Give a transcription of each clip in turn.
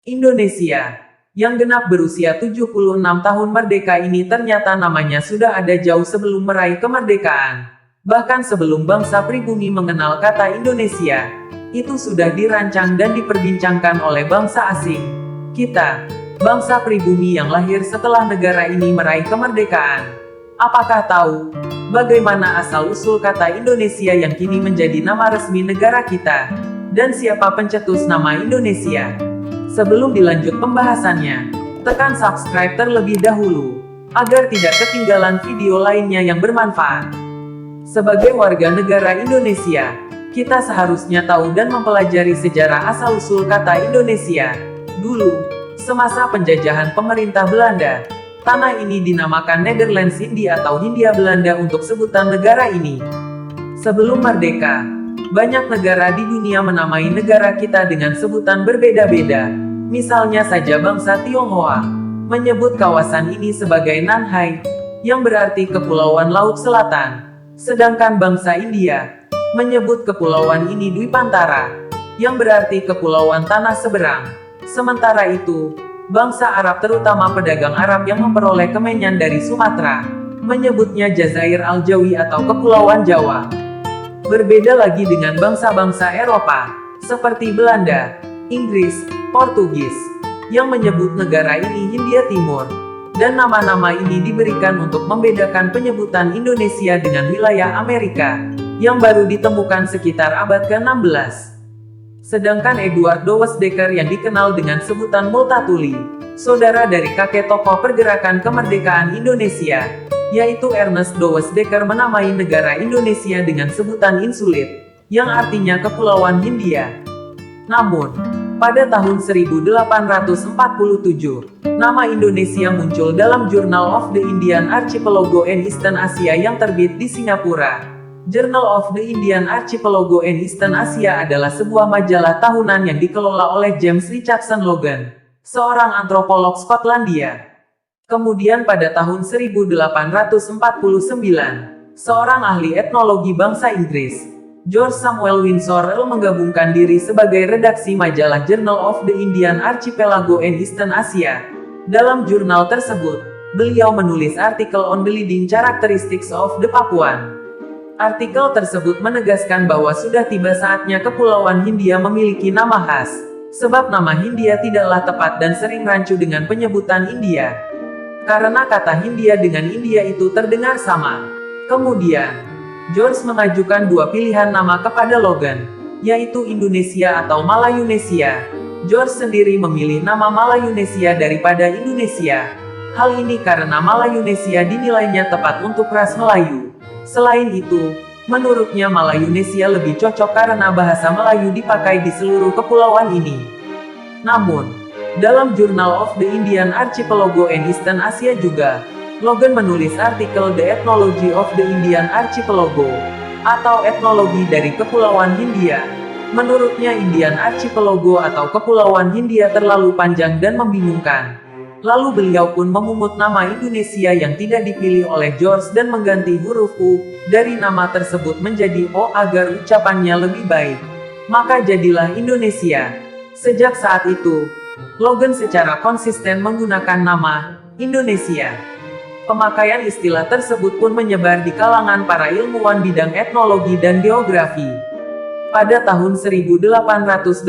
Indonesia, yang genap berusia 76 tahun merdeka ini ternyata namanya sudah ada jauh sebelum meraih kemerdekaan. Bahkan sebelum bangsa pribumi mengenal kata Indonesia, itu sudah dirancang dan diperbincangkan oleh bangsa asing. Kita, bangsa pribumi yang lahir setelah negara ini meraih kemerdekaan. Apakah tahu bagaimana asal-usul kata Indonesia yang kini menjadi nama resmi negara kita? Dan siapa pencetus nama Indonesia? Sebelum dilanjut pembahasannya, tekan subscribe terlebih dahulu, agar tidak ketinggalan video lainnya yang bermanfaat. Sebagai warga negara Indonesia, kita seharusnya tahu dan mempelajari sejarah asal-usul kata Indonesia. Dulu, semasa penjajahan pemerintah Belanda, tanah ini dinamakan Nederlands India atau Hindia Belanda untuk sebutan negara ini. Sebelum merdeka, banyak negara di dunia menamai negara kita dengan sebutan berbeda-beda. Misalnya saja bangsa Tionghoa menyebut kawasan ini sebagai Nanhai, yang berarti Kepulauan Laut Selatan. Sedangkan bangsa India menyebut kepulauan ini Dwipantara, yang berarti Kepulauan Tanah Seberang. Sementara itu, bangsa Arab terutama pedagang Arab yang memperoleh kemenyan dari Sumatera, menyebutnya Jazair Al-Jawi atau Kepulauan Jawa. Berbeda lagi dengan bangsa-bangsa Eropa, seperti Belanda, Inggris, Portugis, yang menyebut negara ini Hindia Timur. Dan nama-nama ini diberikan untuk membedakan penyebutan Indonesia dengan wilayah Amerika, yang baru ditemukan sekitar abad ke-16. Sedangkan Edward Dowes Dekker yang dikenal dengan sebutan Multatuli, saudara dari kakek tokoh pergerakan kemerdekaan Indonesia, yaitu Ernest Dowes Dekker menamai negara Indonesia dengan sebutan Insulit, yang artinya Kepulauan Hindia. Namun, pada tahun 1847, nama Indonesia muncul dalam Journal of the Indian Archipelago and Eastern Asia yang terbit di Singapura. Journal of the Indian Archipelago and Eastern Asia adalah sebuah majalah tahunan yang dikelola oleh James Richardson Logan, seorang antropolog Skotlandia. Kemudian pada tahun 1849, seorang ahli etnologi bangsa Inggris, George Samuel Windsor Earl menggabungkan diri sebagai redaksi majalah Journal of the Indian Archipelago and Eastern Asia. Dalam jurnal tersebut, beliau menulis artikel on the leading characteristics of the Papuan. Artikel tersebut menegaskan bahwa sudah tiba saatnya Kepulauan Hindia memiliki nama khas, sebab nama Hindia tidaklah tepat dan sering rancu dengan penyebutan India. Karena kata Hindia dengan India itu terdengar sama. Kemudian, George mengajukan dua pilihan nama kepada Logan, yaitu Indonesia atau Malayunesia. George sendiri memilih nama Malayunesia daripada Indonesia. Hal ini karena Malayunesia dinilainya tepat untuk ras Melayu. Selain itu, menurutnya Malayunesia lebih cocok karena bahasa Melayu dipakai di seluruh kepulauan ini. Namun, dalam Journal of the Indian Archipelago and Eastern Asia juga, Logan menulis artikel The Ethnology of the Indian Archipelago, atau etnologi dari Kepulauan Hindia. Menurutnya Indian Archipelago atau Kepulauan Hindia terlalu panjang dan membingungkan. Lalu beliau pun memungut nama Indonesia yang tidak dipilih oleh George dan mengganti huruf U dari nama tersebut menjadi O agar ucapannya lebih baik. Maka jadilah Indonesia. Sejak saat itu, Logan secara konsisten menggunakan nama Indonesia. Pemakaian istilah tersebut pun menyebar di kalangan para ilmuwan bidang etnologi dan geografi. Pada tahun 1884,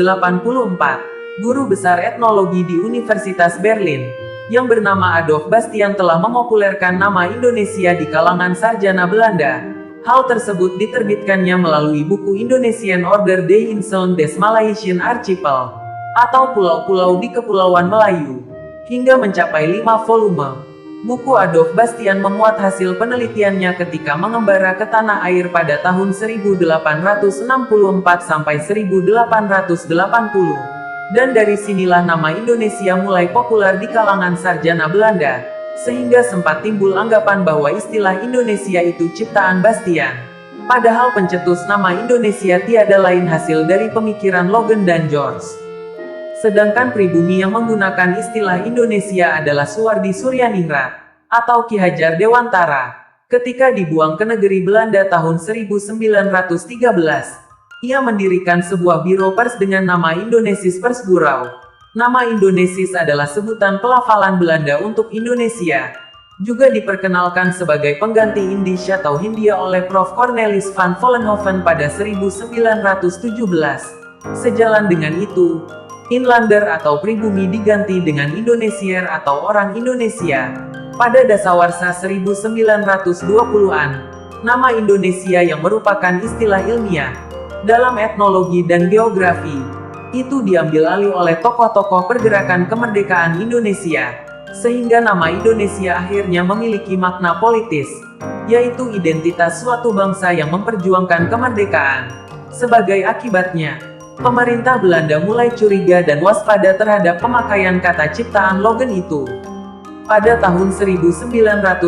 guru besar etnologi di Universitas Berlin, yang bernama Adolf Bastian telah memopulerkan nama Indonesia di kalangan sarjana Belanda. Hal tersebut diterbitkannya melalui buku Indonesian Order des Inseln des Malaysian Archipel, atau pulau-pulau di Kepulauan Melayu, hingga mencapai 5 volume. Buku Adolf Bastian memuat hasil penelitiannya ketika mengembara ke tanah air pada tahun 1864 sampai 1880. Dan dari sinilah nama Indonesia mulai populer di kalangan sarjana Belanda, sehingga sempat timbul anggapan bahwa istilah Indonesia itu ciptaan Bastian. Padahal pencetus nama Indonesia tiada lain hasil dari pemikiran Logan dan George. Sedangkan pribumi yang menggunakan istilah Indonesia adalah Suwardi Suryaningrat, atau Ki Hajar Dewantara. Ketika dibuang ke negeri Belanda tahun 1913, ia mendirikan sebuah biro pers dengan nama Indonesisch Persbureau. Nama Indonesis adalah sebutan pelafalan Belanda untuk Indonesia. Juga diperkenalkan sebagai pengganti Indisch atau Hindia oleh Prof. Cornelis van Vollenhoven pada 1917. Sejalan dengan itu, Inlander atau pribumi diganti dengan Indonesier atau orang Indonesia. Pada dasawarsa 1920-an, nama Indonesia yang merupakan istilah ilmiah dalam etnologi dan geografi, itu diambil alih oleh tokoh-tokoh pergerakan kemerdekaan Indonesia, sehingga nama Indonesia akhirnya memiliki makna politis, yaitu identitas suatu bangsa yang memperjuangkan kemerdekaan. Sebagai akibatnya, pemerintah Belanda mulai curiga dan waspada terhadap pemakaian kata ciptaan Logen itu. Pada tahun 1922,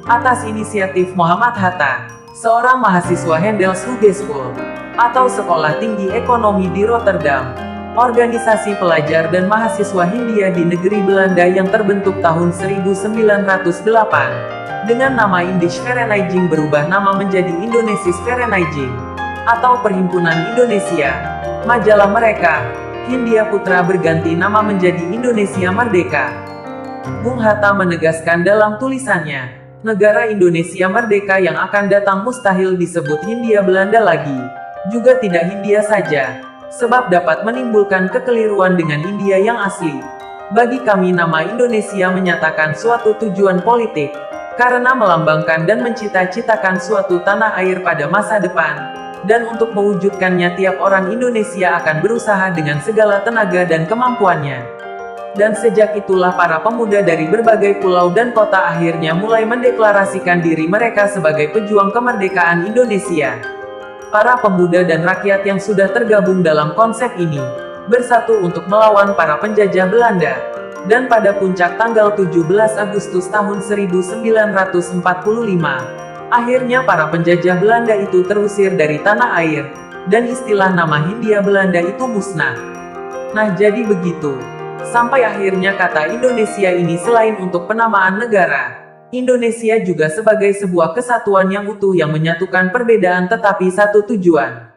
atas inisiatif Muhammad Hatta, seorang mahasiswa Handels Hogeschool, atau Sekolah Tinggi Ekonomi di Rotterdam, organisasi pelajar dan mahasiswa Hindia di negeri Belanda yang terbentuk tahun 1908, dengan nama Indisch Vereniging berubah nama menjadi Indonesis Vereniging, atau Perhimpunan Indonesia. Majalah mereka, Hindia Putra, berganti nama menjadi Indonesia Merdeka. Bung Hatta menegaskan dalam tulisannya, negara Indonesia merdeka yang akan datang mustahil disebut Hindia Belanda lagi. Juga tidak Hindia saja, sebab dapat menimbulkan kekeliruan dengan India yang asli. Bagi kami nama Indonesia menyatakan suatu tujuan politik, karena melambangkan dan mencita-citakan suatu tanah air pada masa depan. Dan untuk mewujudkannya tiap orang Indonesia akan berusaha dengan segala tenaga dan kemampuannya. Dan sejak itulah para pemuda dari berbagai pulau dan kota akhirnya mulai mendeklarasikan diri mereka sebagai pejuang kemerdekaan Indonesia. Para pemuda dan rakyat yang sudah tergabung dalam konsep ini, bersatu untuk melawan para penjajah Belanda. Dan pada puncak tanggal 17 Agustus tahun 1945, akhirnya para penjajah Belanda itu terusir dari tanah air, dan istilah nama Hindia Belanda itu musnah. Nah, jadi begitu. Sampai akhirnya kata Indonesia ini selain untuk penamaan negara, Indonesia juga sebagai sebuah kesatuan yang utuh yang menyatukan perbedaan tetapi satu tujuan.